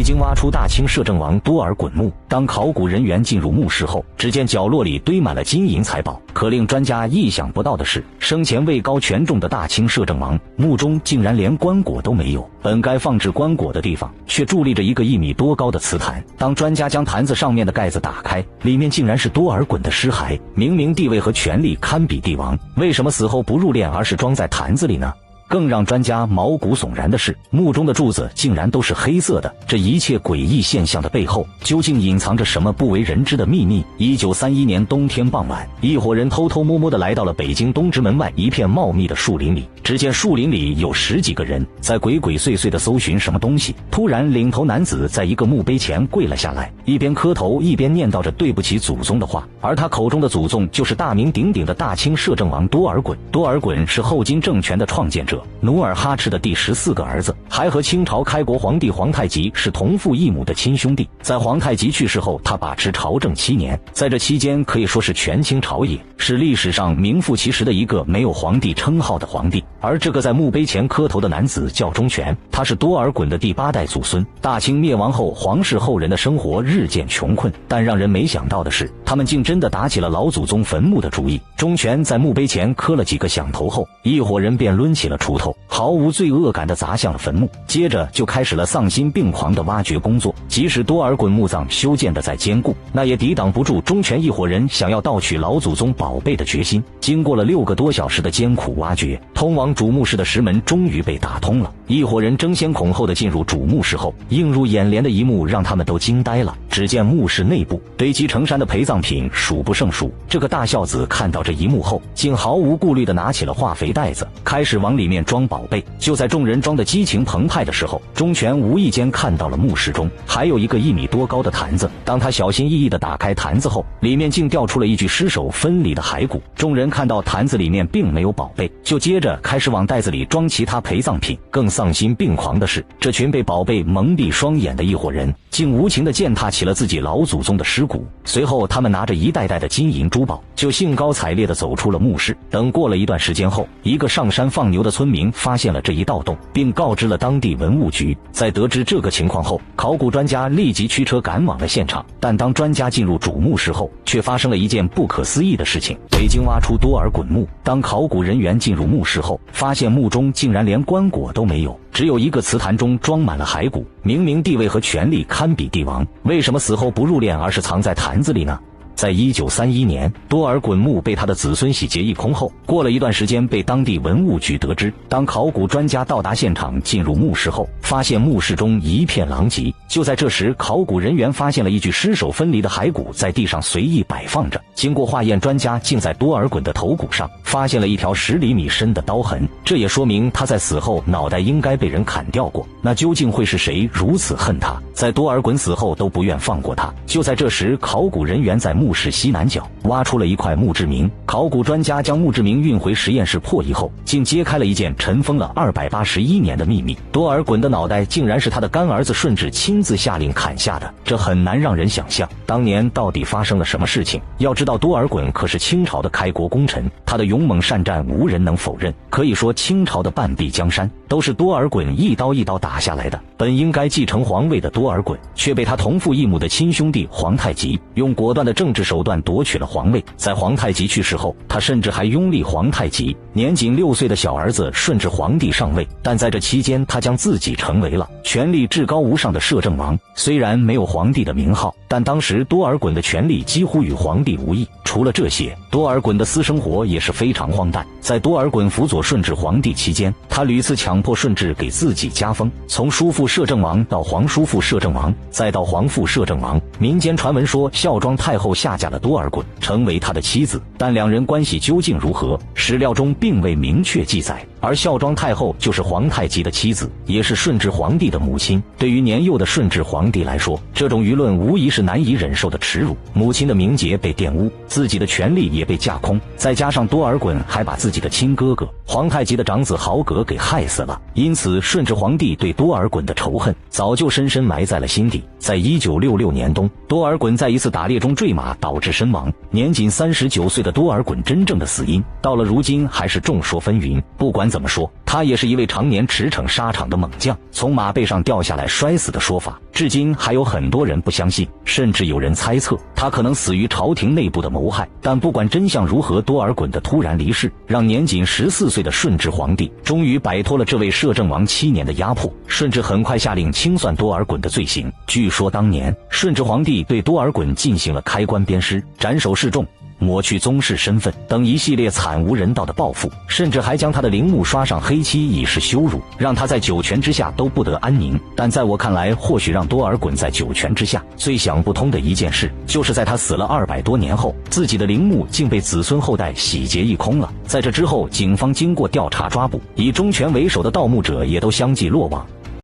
京挖出大清摄政王多尔衮墓，当考古人员进入墓室后，只见角落里堆满了金银财宝。可令专家意想不到的是，生前位高权重的大清摄政王墓中竟然连棺椁都没有，本该放置棺椁的地方却伫立着一个1米多高的瓷坛。当专家将坛子上面的盖子打开，里面竟然是多尔衮的尸骸。明明地位和权力堪比帝王，为什么死后不入殓而是装在坛子里呢？更让专家毛骨悚然的是，墓中的柱子竟然都是黑色的。这一切诡异现象的背后，究竟隐藏着什么不为人知的秘密？1931年冬天傍晚，一伙人偷偷摸摸地来到了北京东直门外一片茂密的树林里。只见树林里有10几个人在鬼鬼祟祟地搜寻什么东西。突然，领头男子在一个墓碑前跪了下来，一边磕头一边念叨着对不起祖宗的话。而他口中的祖宗就是大名鼎鼎的大清摄政王多尔衮。多尔衮是后金政权的创建者，努尔哈赤的第14个儿子，还和清朝开国皇帝皇太极是同父异母的亲兄弟。在皇太极去世后，他把持朝政7年，在这期间可以说是权倾朝野，是历史上名副其实的一个没有皇帝称号的皇帝。而这个在墓碑前磕头的男子叫忠权，他是多尔衮的第8代祖孙。大清灭亡后，皇室后人的生活日渐穷困，但让人没想到的是，他们竟真的打起了老祖宗坟墓的主意。忠权在墓碑前磕了几个响头后，一伙人便抡起了锄头，毫无罪恶感地砸向了坟墓，接着就开始了丧心病狂的挖掘工作。即使多尔衮墓葬修建的再坚固，那也抵挡不住忠权一伙人想要盗取老祖宗宝贝的决心。经过了6个多小时的艰苦挖掘，通往主墓室的石门终于被打通了。一伙人争先恐后地进入主墓室后，映入眼帘的一幕让他们都惊呆了。只见墓室内部堆积成山的陪葬品数不胜数。这个大孝子看到这一幕后，竟毫无顾虑地拿起了化肥袋子，开始往里面装宝贝。就在众人装得激情澎湃的时候，忠权无意间看到了墓室中还有一个1米多高的坛子。当他小心翼翼地打开坛子后，里面竟掉出了一具尸首分离的骸骨。众人看到坛子里面并没有宝贝，就接着开始往袋子里装其他陪葬品。更丧心病狂的是，这群被宝贝蒙蔽双眼的一伙人竟无情地践踏起了自己老祖宗的尸骨。随后他们拿着一袋袋的金银珠宝，就兴高采烈地走出了墓室。等过了一段时间后，一个上山放牛的村民发现了这一盗洞，并告知了当地文物局。在得知这个情况后，考古专家立即驱车赶往了现场。但当专家进入主墓室后，却发生了一件不可思议的事情。北京挖出多尔衮墓，当考古人员进入墓室后，发现墓中竟然连棺椁都没有，只有一个瓷坛中装满了骸骨。明明地位和权力堪比帝王，为什么死后不入殓而是藏在坛子里呢？在1931年，多尔衮墓被他的子孙洗劫一空后，过了一段时间被当地文物局得知。当考古专家到达现场进入墓室后，发现墓室中一片狼藉。就在这时，考古人员发现了一具尸首分离的骸骨在地上随意摆放着。经过化验，专家竟在多尔衮的头骨上发现了一条10厘米深的刀痕，这也说明他在死后脑袋应该被人砍掉过。那究竟会是谁如此恨他，在多尔衮死后都不愿放过他？就在这时，考古人员在墓室西南角挖出了一块墓志铭。考古专家将墓志铭运回实验室破译后，竟揭开了一件尘封了281年的秘密。多尔衮的脑袋竟然是他的干儿子顺治亲自下令砍下的，这很难让人想象当年到底发生了什么事情。要知道，多尔衮可是清朝的开国功臣，他的勇猛善战无人能否认。可以说，清朝的半壁江山都是多尔衮一刀一刀打下来的。本应该继承皇位的多尔衮，却被他同父异母的亲兄弟皇太极用果断的政治手段夺取了皇位。在皇太极去世后，他甚至还拥立皇太极年仅6岁的小儿子顺治皇帝上位。但在这期间，他将自己成为了权力至高无上的摄政王。虽然没有皇帝的名号，但当时多尔衮的权力几乎与皇帝无异。除了这些，多尔衮的私生活也是非常荒诞。在多尔衮辅佐顺治皇帝期间，他屡次强迫顺治给自己加封，从叔父摄政王到皇叔父摄政王，再到皇父摄政王。民间传闻说，孝庄太后下嫁了多尔衮，成为他的妻子，但两人关系究竟如何，史料中并未明确记载。而孝庄太后就是皇太极的妻子，也是顺治皇帝的母亲。对于年幼的顺治皇帝来说，这种舆论无疑是难以忍受的耻辱。母亲的名节被玷污，自己的权力也被架空，再加上多尔衮还把自己的亲哥哥皇太极的长子豪格给害死了，因此顺治皇帝对多尔衮的仇恨早就深深埋在了心底。在1966年冬，多尔衮在一次打猎中坠马导致身亡。年仅39岁的多尔衮真正的死因，到了如今还是众说纷纭。不管怎么说，他也是一位常年驰骋沙场的猛将，从马背上掉下来摔死的说法，至今还有很多人不相信，甚至有人猜测他可能死于朝廷内部的谋害。但不管真相如何，多尔衮的突然离世，让年仅14岁的顺治皇帝终于摆脱了这位摄政王7年的压迫。顺治很快下令清算多尔衮的罪行。据说当年顺治皇帝对多尔衮进行了开棺鞭尸、斩首示众、抹去宗室身份等一系列惨无人道的报复，甚至还将他的陵墓刷上黑漆以示羞辱，让他在九泉之下都不得安宁。但在我看来，或许让多尔衮在九泉之下最想不通的一件事，就是在他死了200多年后，自己的陵墓竟被子孙后代洗劫一空了。在这之后，警方经过调查抓捕，以忠犬为首的盗墓者也都相继落网。